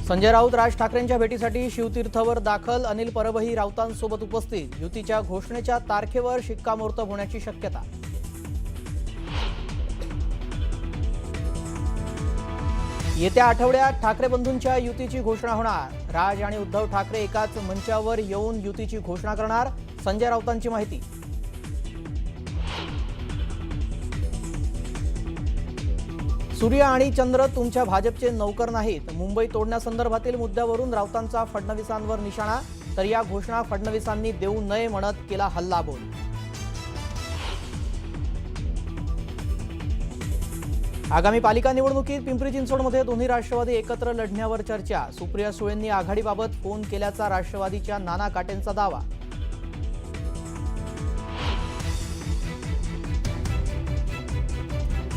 संजय राऊत राज ठाकरेंच्या भेटीसाठी शिवतीर्थवर दाखल. अनिल परबही राऊतांसोबत उपस्थित. युतीच्या घोषणेच्या तारखेवर शिक्कामोर्तब होण्याची शक्यता. येत्या आठवड्यात ठाकरे बंधूंच्या युतीची घोषणा होणार. राज आणि उद्धव ठाकरे एकाच मंचावर येऊन युतीची घोषणा करणार. संजय राऊतांची माहिती. सूर्य आणि चंद्र तुमच्या भाजपचे नौकर नाहीत. मुंबई तोडण्यासंदर्भातील मुद्द्यावरून राऊतांचा फडणवीसांवर निशाणा. तर या घोषणा फडणवीसांनी देऊ नये म्हणत केला हल्लाबोल. आगामी पालिका निवडणुकीत पिंपरी चिंचवडमध्ये दोन्ही राष्ट्रवादी एकत्र लढण्यावर चर्चा. सुप्रिया सुळेंनी आघाडीबाबत फोन केल्याचा राष्ट्रवादीच्या नाना काटेंचा दावा.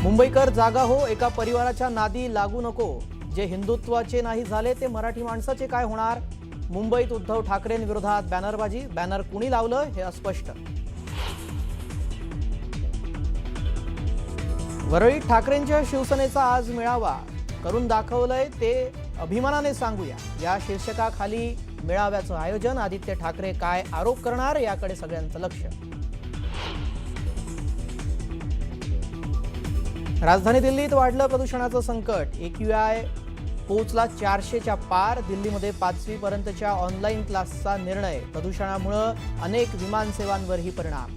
मुंबईकर जागा हो, एका परिवाराच्या नादी लागू नको. जे हिंदुत्वाचे नाही झाले ते मराठी माणसाचे काय होणार. मुंबईत उद्धव ठाकरेंविरोधात बॅनरबाजी. बॅनर कुणी लावलं हे अस्पष्ट. वरळीत ठाकरेंच्या शिवसेनेचा आज मेळावा. करून दाखवलंय ते अभिमानाने सांगूया या शीर्षकाखाली मेळाव्याचं आयोजन. आदित्य ठाकरे काय आरोप करणार याकडे सगळ्यांचं लक्ष. राजधानी दिल्लीत वाढलं प्रदूषणाचं संकट. AQI पोहोचला 400च्या पार. दिल्लीमध्ये 5वी पर्यंतच्या ऑनलाईन क्लासचा निर्णय. प्रदूषणामुळे अनेक विमानसेवांवरही परिणाम.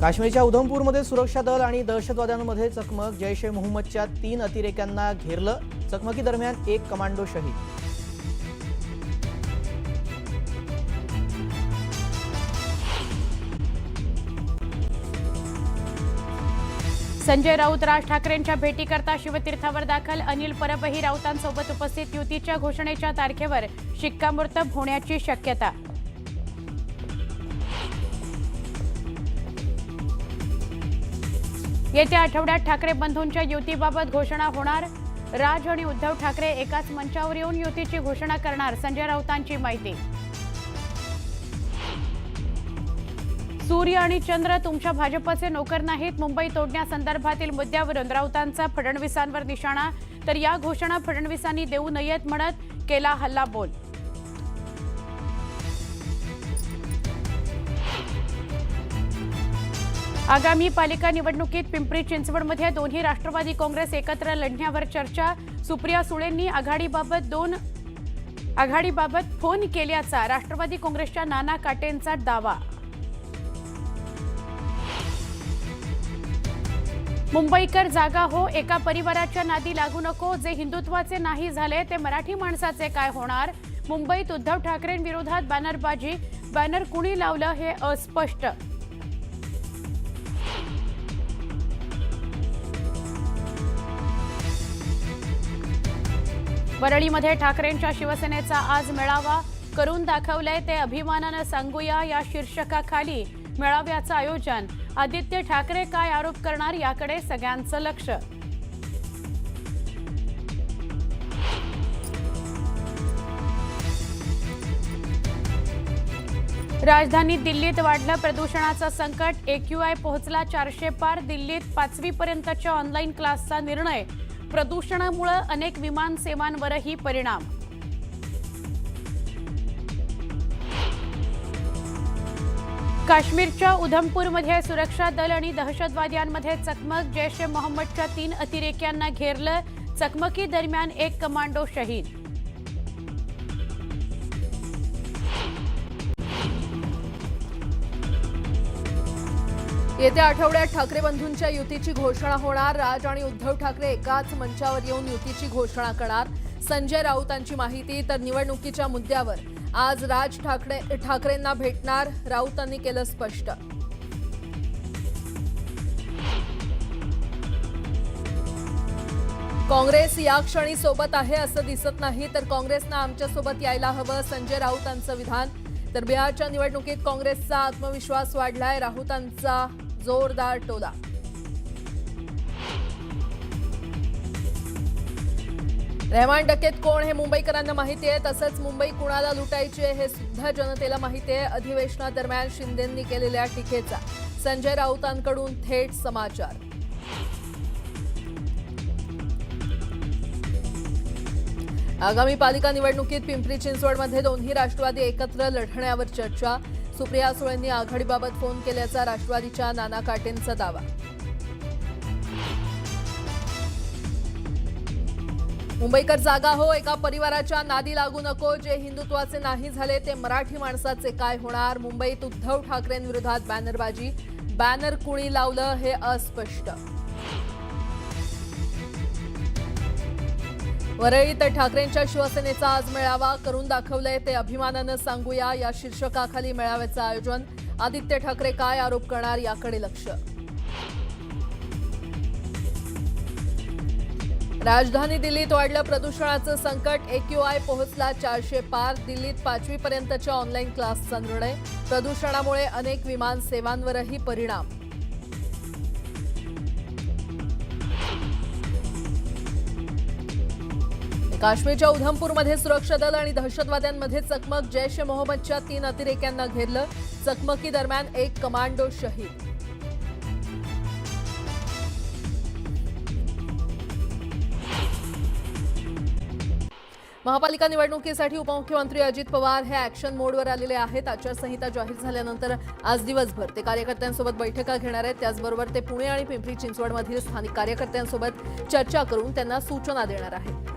काश्मीरच्या उधमपूरमध्ये सुरक्षा दल आणि दहशतवाद्यांमध्ये चकमक. जैश ए मोहम्मदच्या 3 अतिरेक्यांना घेरलं. चकमकीदरम्यान 1 कमांडो शहीद. संजय राऊत राज ठाकरेंच्या भेटीकरता शिवतीर्थावर दाखल. अनिल परबही राऊतांसोबत उपस्थित. युतीच्या घोषणेच्या तारखेवर शिक्कामोर्तब होण्याची शक्यता. येत्या आठवड्यात ठाकरे बंधूंच्या युतीबाबत घोषणा होणार. राज आणि उद्धव ठाकरे एकाच मंचावर येऊन युतीची घोषणा करणार. संजय राऊतांची माहिती. सूर्य आणि चंद्र तुमच्या भाजपचे नौकर नाहीत. मुंबई तोडण्यासंदर्भातील मुद्द्यावरून राऊतांचा फडणवीसांवर निशाणा. तर या घोषणा फडणवीसांनी देऊ नयेत म्हणत केला हल्लाबोल. आगामी पालिका निवडणुकीत पिंपरी चिंचवडमध्ये दोन्ही राष्ट्रवादी काँग्रेस एकत्र लढण्यावर चर्चा. सुप्रिया सुळेंनी आघाडीबाबत फोन केल्याचा राष्ट्रवादी काँग्रेसच्या नाना काटेंचा दावा. मुंबईकर जागा हो, एका परिवाराच्या नादी लागू नको. जे हिंदुत्वाचे नाही झाले ते मराठी माणसाचे काय होणार. मुंबईत उद्धव ठाकरेंविरोधात बॅनरबाजी. बॅनर कुणी लावलं हे अस्पष्ट. वरळीमध्ये ठाकरेंच्या शिवसेनेचा आज मेळावा. करून दाखवलंय ते अभिमानानं सांगूया या शीर्षकाखाली मेळाव्याचं आयोजन. आदित्य ठाकरे काय आरोप करणार याकडे सगळ्यांचं लक्ष. राजधानी दिल्लीत वाढलं प्रदूषणाचं संकट. AQI पोहोचला 400 पार. दिल्लीत 5वी पर्यंतच्या ऑनलाईन क्लासचा निर्णय. प्रदूषणामुळे अनेक विमान सेवांवरही परिणाम. काश्मीरच्या उधमपूरमध्ये सुरक्षा दल आणि दहशतवाद्यांमध्ये चकमक. जैश ए मोहम्मदच्या 3 अतिरेक्यांना घेरलं. चकमकी दरम्यान 1 कमांडो शहीद. येत्या आठवड्यात ठाकरे बंधूंच्या युतीची घोषणा होणार. राज आणि उद्धव ठाकरे एकाच मंचावर येऊन युतीची घोषणा करणार. संजय राऊतांची माहिती. तर निवडणुकीच्या मुद्द्यावर आज राज ठाकरेंना भेटणार. राऊतांनी केलं स्पष्ट. काँग्रेस या क्षणी सोबत आहे असं दिसत नाही. तर काँग्रेसनं आमच्यासोबत यायला हवं. संजय राऊतांचं विधान. तर बिहारच्या निवडणुकीत काँग्रेसचा आत्मविश्वास वाढलाय. राऊतांचा जोरदार टोला. रहमान डकेत कोण हे मुंबईकरांना माहिती आहे. तसंच मुंबई कुणाला लुटायची आहे हे सुद्धा जनतेला माहिती आहे. अधिवेशनादरम्यान शिंदेंनी केलेल्या टीकेचा संजय राऊतांकडून थेट समाचार. आगामी पालिका निवडणुकीत पिंपरी चिंचवडमध्ये दोन्ही राष्ट्रवादी एकत्र लढण्यावर चर्चा. सुप्रिया सुळेंनी आघाडीबाबत फोन केल्याचा राष्ट्रवादीच्या नाना काटेंचा दावा. मुंबईकर जागा हो, एका परिवाराच्या नादी लागू नको. जे हिंदुत्वाचे नाही झाले ते मराठी माणसाचे काय होणार? मुंबईत उद्धव ठाकरेंविरोधात बॅनरबाजी. बॅनर कुणी लावलं हे अस्पष्ट. वरळीत ठाकरेंच्या शिवसेनेचा आज मेळावा. करून दाखवलंय ते अभिमानानं सांगूया या शीर्षकाखाली मेळाव्याचं आयोजन. आदित्य ठाकरे काय आरोप करणार याकडे लक्ष. राजधानी दिल्लीत वाढलं प्रदूषणाचं संकट. AQI पोहोचला 400 पार. दिल्लीत 5वी पर्यंतच्या ऑनलाईन क्लासचा निर्णय. प्रदूषणामुळे अनेक विमान सेवांवरही परिणाम. काश्मीरच्या उधमपूरमध्ये सुरक्षा दल आणि दहशतवाद्यांमध्ये चकमक. जैश ए मोहम्मदच्या 3 अतिरेक्यांना घेरलं. चकमकी दरम्यान एक कमांडो शहीद. महापालिका निवडणुकीसाठी उपमुख्यमंत्री अजित पवार हे ॲक्शन मोडवर आलेले आहेत. आचारसंहिता जाहीर झाल्यानंतर आज दिवसभर ते कार्यकर्त्यांसोबत बैठका घेणार आहेत. त्याचबरोबर ते पुणे आणि पिंपरी चिंचवडमधील स्थानिक कार्यकर्त्यांसोबत चर्चा करून त्यांना सूचना देणार आहेत.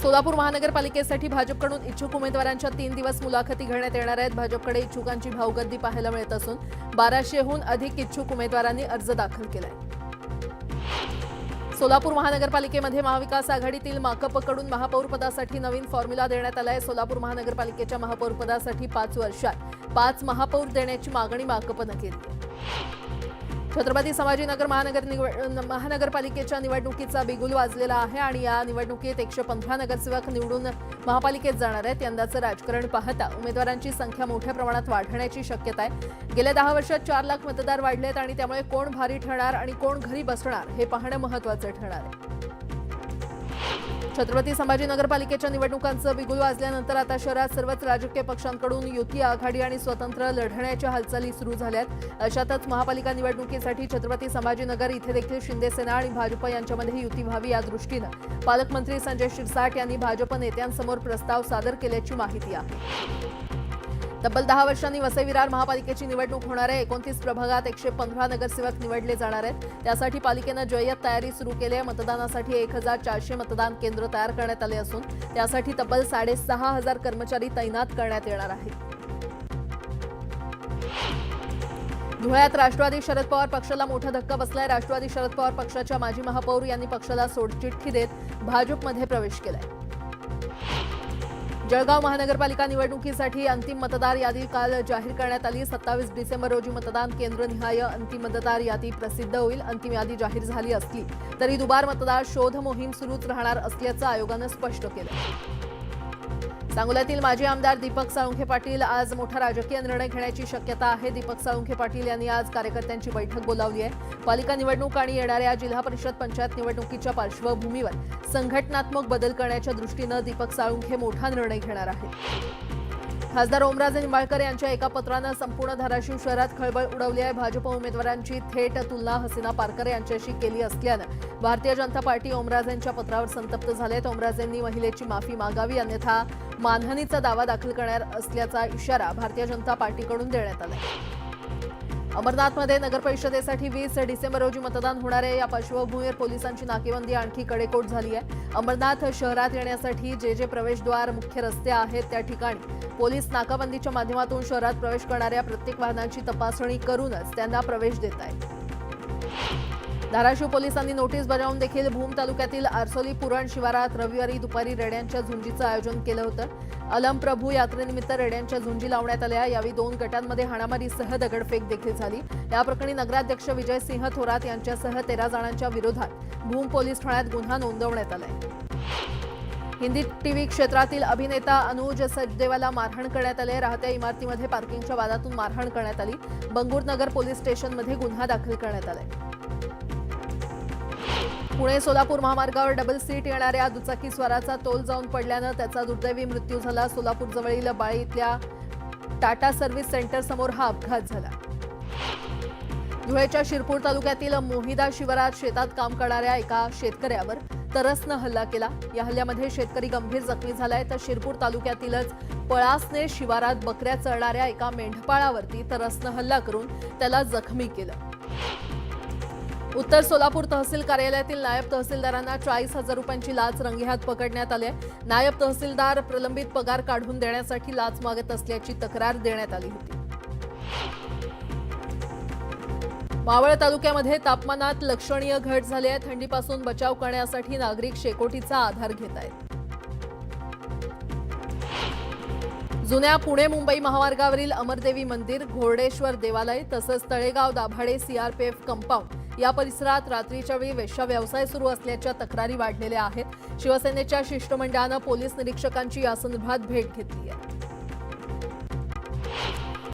सोलापूर महानगरपालिकेसाठी भाजपकडून इच्छुक उमेदवारांच्या 3 दिवस मुलाखती घेण्यात येणार आहेत. भाजपकडे इच्छुकांची भाऊगर्दी पाहायला मिळत असून 1200हून अधिक इच्छुक उमेदवारांनी अर्ज दाखल केलाय. सोलापूर महानगरपालिकेमध्ये महाविकास आघाडीतील माकपकडून महापौर पदासाठी नवीन फॉर्म्युला देण्यात आलाय. सोलापूर महानगरपालिकेच्या महापौर पदासाठी 5 वर्षात 5 महापौर देण्याची मागणी माकपनं केली. छत्रपती संभाजीनगर महानगरपालिकेच्या निवडणुकीचा बिगुल वाजलेला आहे आणि या निवडणुकीत 115 नगरसेवक निवडून महापालिकेत जाणार आहेत. यंदाचं राजकारण पाहता उमेदवारांची संख्या मोठ्या प्रमाणात वाढण्याची शक्यता आहे. गेल्या 10 वर्षात 4 लाख मतदार वाढलेत आणि त्यामुळे कोण भारी ठरणार आणि कोण घरी बसणार हे पाहणं महत्त्वाचं ठरणार आहे. छत्रपती संभाजीनगर पालिकेच्या निवडणुकांचं बिगुल वाजल्यानंतर आता शहरात सर्वच राजकीय पक्षांकडून युती, आघाडी आणि स्वतंत्र लढण्याच्या हालचाली सुरू झाल्यात. अशातच महापालिका निवडणुकीसाठी छत्रपती संभाजीनगर इथे देखील शिंदेसेना आणि भाजप यांच्यामध्ये युती व्हावी या दृष्टीनं पालकमंत्री संजय शिरसाट यांनी भाजप नेत्यांसमोर प्रस्ताव सादर केल्याची माहिती आहे. तब्बल 10 वर्षांनी वसई विरार महापालिकेची निवडणूक होणार आहे. 29 प्रभागात 115 नगरसेवक निवडले जाणार आहेत. त्यासाठी पालिकेनं जय्यत तयारी सुरू केली आहे. मतदानासाठी 1400 मतदान केंद्र तयार करण्यात आले असून त्यासाठी तब्बल 6500 कर्मचारी तैनात करण्यात येणार आहेत. धुळ्यात राष्ट्रवादी शरद पवार पक्षाला मोठा धक्का बसलाय. राष्ट्रवादी शरद पवार पक्षाच्या माजी महापौर यांनी पक्षाला सोडचिठ्ठी देत भाजपमध्ये प्रवेश केलाय. जळगाव महानगरपालिका निवडणुकीसाठी अंतिम मतदार यादी काल जाहीर करण्यात आली. 27 डिसेंबर रोजी मतदान केंद्रनिहाय अंतिम मतदार यादी प्रसिद्ध होईल. अंतिम यादी जाहीर झाली असली तरी दुबार मतदार शोध मोहीम सुरूच राहणार असल्याचं आयोगानं स्पष्ट केलं. सांगोल्यातील माजी आमदार दीपक साळुंखे पाटील आज मोठा राजकीय निर्णय घेण्याची शक्यता आहे. दीपक साळुंखे पाटील यांनी आज कार्यकर्त्यांची बैठक बोलावली आहे. पालिका निवडणूक आणि येणाऱ्या जिल्हा परिषद पंचायत निवडणुकीच्या पार्श्वभूमीवर संघटनात्मक बदल करण्याच्या दृष्टीनं दीपक साळुंखे मोठा निर्णय घेणार आहेत. खासदार ओमराजे निंबाळकर यांच्या एका पत्रानं संपूर्ण धाराशिव शहरात खळबळ उडवली आहे. भाजप उमेदवारांची थेट तुलना हसीना पारकर यांच्याशी केली असल्यानं भारतीय जनता पार्टी ओमराजेंच्या पत्रावर संतप्त झाले. ओमराजेंनी महिलेची माफी मागावी अन्यथा मानहानीचा दावा दाखल करणार असल्याचा इशारा भारतीय जनता पार्टीकडून देण्यात आला. अमरनाथमध्ये नगरपरिषदेसाठी 20 डिसेंबर रोजी मतदान होणार आहे. या पार्श्वभूमीवर पोलिसांची नाकेबंदी आणखी कडेकोट झाली आहे. अमरनाथ शहरात येण्यासाठी जे प्रवेशद्वार, मुख्य रस्ते आहेत त्या ठिकाणी पोलीस नाकाबंदीच्या माध्यमातून शहरात प्रवेश करणाऱ्या प्रत्येक वाहनांची तपासणी करूनच त्यांना प्रवेश देत आहेत. धाराशिव पोलिसांनी नोटीस बजावून देखील भूम तालुक्यातील आरसोली पुरण शिवारात रविवारी दुपारी रेड्यांच्या झुंजीचं आयोजन केलं होतं. अलम प्रभू यात्रेनिमित्त रेड्यांच्या झुंजी लावण्यात आल्या. यावेळी 2 गटांमध्ये हाणामारीसह दगडफेक देखील झाली. या प्रकरणी नगराध्यक्ष विजयसिंह थोरात यांच्यासह 13 जणांच्या विरोधात भूम पोलीस ठाण्यात गुन्हा नोंदवण्यात आलाय. हिंदी टीव्ही क्षेत्रातील अभिनेता अनुज सचदेवाला मारहाण करण्यात आली. राहत्या इमारतीमध्ये पार्किंगच्या वादातून मारहाण करण्यात आली. बंगूर नगर पोलीस स्टेशनमध्ये गुन्हा दाखल करण्यात आलाय. पुणे सोलापूर महामार्गावर डबल सीट येणाऱ्या दुचाकी स्वाराचा तोल जाऊन पडल्यानं त्याचा दुर्दैवी मृत्यू झाला. सोलापूर जवळील बाळी इथल्या टाटा सर्व्हिस सेंटर समोर हा अपघात झाला. धुळ्याच्या शिरपूर तालुक्यातील मोहिदा शिवारात शेतात काम करणाऱ्या एका शेतकऱ्यावर तरसनं हल्ला केला। या हल्ल्यामध्ये शेतकरी गंभीर जखमी झालाय, तर शिरपूर तालुक्यातीलच पळासने शिवारात बकऱ्या चरणाऱ्या एका मेंढपाळावरती तरसनं हल्ला करून त्याला जखमी केलं। उत्तर सोलापूर तहसील कार्यालयातील नायब तहसीलदारांना 40,000 रुपयांची लाच रंगेहात पकडण्यात आली आहे। नायब तहसीलदार प्रलंबित पगार काढून देण्यासाठी लाच मागत असल्याची तक्रार देण्यात आली होती। मावळ तालुक्यामध्ये तापमानात लक्षणीय घट झाली आहे। थंडीपासून बचाव करण्यासाठी नागरिक शेकोटीचा आधार घेत आहेत। जुन्या पुणे मुंबई महामार्गावरील अमरदेवी मंदिर, घोरडेश्वर देवालय तसंच तळेगाव दाभाडे सीआरपीएफ कंपाऊंड या परिसरात रात्रीच्या वेळी वेश्या व्यवसाय सुरू असल्याच्या तक्रारी वाढलेल्या आहेत। शिवसेनेच्या शिष्टमंडळानं पोलीस निरीक्षकांची यासंदर्भात भेट घेतली आहे।